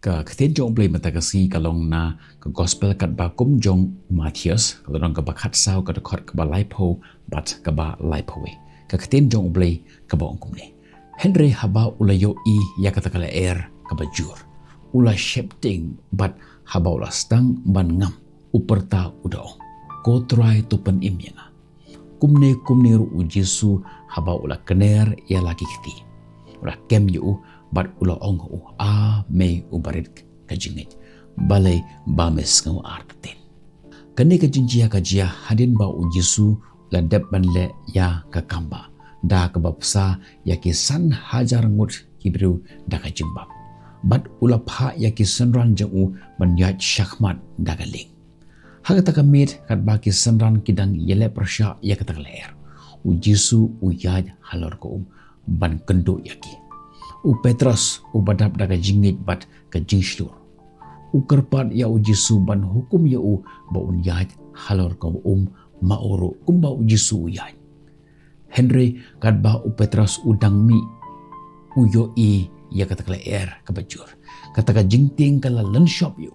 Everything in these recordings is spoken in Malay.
ka khtien jong play mata kasi kalong na ka gospel kat ba kum jong Matthias kalong ka ba khat sao ka khot ka ba laipo but ka ba laipo we ka khtien jong play ka ba kum ne Henry haba ulayo i ya kata kala ka ba jur ula shaping but haba ula stang ban ngam uperta udaong ko try to pen imyanga kumne ru ujisu haba ula kener ya lagi kiti ula kem yu bat ula ong u a me ubarit kajingit balai ba mes ngau artin kane kajinjia kajia hadin ba ujisu la dep banle ya kakamba da kabapsa ya ki san hajar ngut kibru da kajimba bat ula pha ya ki sanran jangu banyat shakmat da galing hagata kamit kat ba ki sanran kidang yele persya ya katakler ujisu uyaj halor ko ban kendo yaki u Petrus u badap daga jingit bat ka jingslur u kerpat ya u Jisu ban hukum ya u ba un yaj halor ko maoro ba u Jisu yaj Henry kat ba u Petrus udang mi u yo i ya kata kala ka bajur kata ka jingting kala len shop yu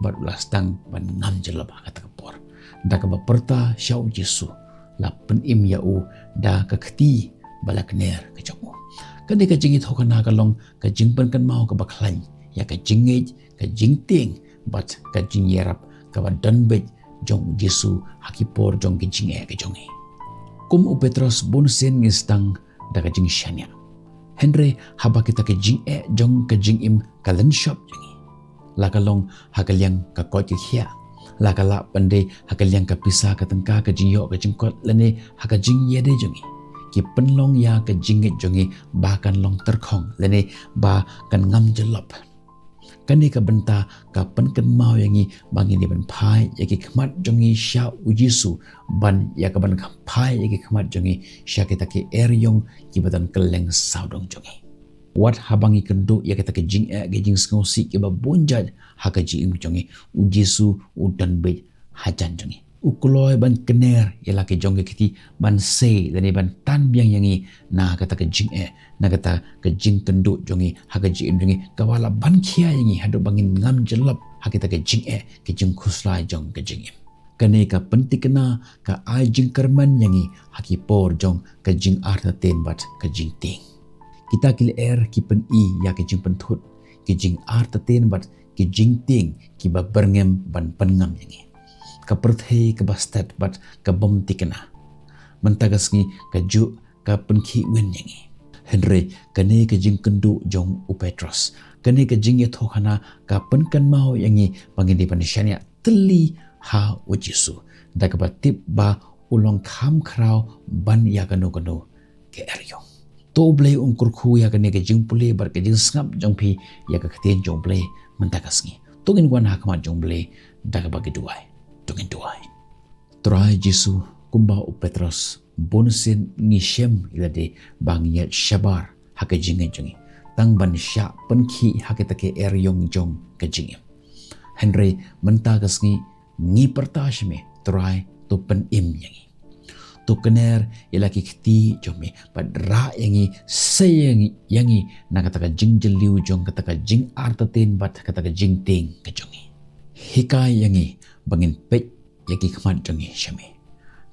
bat lastang ban ngam jelab kata ka por da ka ba perta sya u Jisu la pen im ya u da ka khti balakner ka jamu kan ka jingit hokana kalong ka jingpan kan mau ka baklan ya ka jingit ka jingting bat ka jingyarap ka danbet jong Jesu hakipor jong ka jinge ka jongi kum u Petrus bonsen ngistang da ka jing shanya Henry haba kita ka jinge jong ka jingim kalan shop jongi la kalong hakalyang ka kot khia la kala pande hakalyang ka pisa ka tengka ka jingyo ka jingkot lene haka jing yede jongi ki penlong ya ke jingit jongi bahkan long terkong lene ba kan ngam jelop kan ni ka benta ka penken mau yangi bangi ni ban pai ya ki khmat jongi sha ujisu ban ya ka ban pai ya ki khmat jongi sha kita ki yong ki badan keleng saudong jongi wat habangi kendo ya kita ke jing ke jing ngosi ki ba bonjat ha ka jing jongi ujisu udan be hajan jongi ukuloi ban kener ialah ke jong kiti ban se dan ban tan biang yangi na kata ke jing na kata ke jing kenduk jongi ha ke jing jongi kawala ban khia yangi hadu bangin ngam jelap ha kita ke jing khuslai jong ke jing kane ka penting kena ka ai jing kerman yangi haki por jong ke jing arta ten bat ke jing ting kita kil ki pen i ya ke jing penthut ke jing arta ten bat ke jing ting ki ba berngem ban pengam yangi ka perthei ka bastat bat ka bom tikena mentagasngi ka ju ka penkhi wen yangi Henry kane ka jing kendu jong u Petrus kane ka jing ya thokhana ka penkan mau yangi pangindi panishania teli ha u Jesu da ka batip ba ulong kham khrau ban ya kanu ke eryong to blei kurkhu ya kane ka jing pule bar ka jing ngap jong phi ya ka khtien jong blei mentagasngi tungin wan hakma jong blei da ka bagi duai tungin duai try Jesu kumba u Petrus bonsin ngishem ilade bangyat shabar haka jinge jongi tang ban sha penkhi hakita ke eryong jong ka jingem Henry mentagasngi ngi pertashme try to pen im yangi to kener ilaki khti jome padra yangi sayang yangi nakata ka jingjeliu jong kata ka jing artatin bat kata ka jingting ka jongi hikai yangi bangin pek yaki khmat jongi shame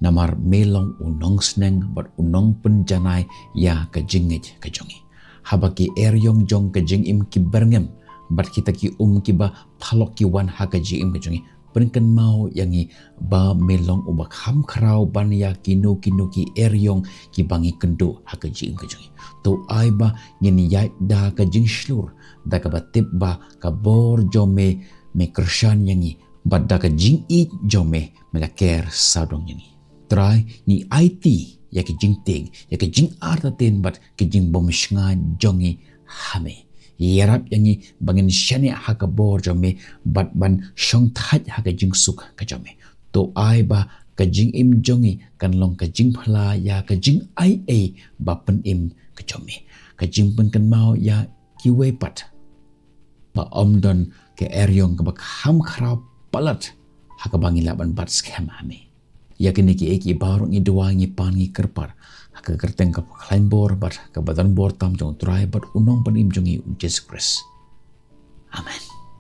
namar melong unong sneng bat unong penjanai ya ka jingit ka jongi habaki eryong jong ka jingim ki berngem bat kita ki ki ba phalok ki wan ha ka jingim ka jongi penken mau yangi ba melong ubak ham khrau ban ya kinu ki eryong ki bangi kendo ha ka jingim ka jongi to ai ba ngeni ya da ka jing shlur da ka batip ba ka bor jome me kershan yangi badda ka jing i jome melaker saudong yangi try ni IT ya ke jing ting ya ke jing arta ten bat ke jing bom shnga jongi hame yarap yangi bangin shani ha ka bor jome bat ban shong that ha ka jing suk ka jome to ai ba ka jing im jongi kan long ka jing phla ya ka jing ai ba pen im ka jome ka jing pen kan mau ya ki we pat ba omdon ke eryong ka ba ham khrap palat haka bangi laban bat scam hame yakini ki eki barong i duangi pangi kerpar haka kerteng ka klain bor bat ka badan bor tam jong try bat unong panim jongi Jesus Christ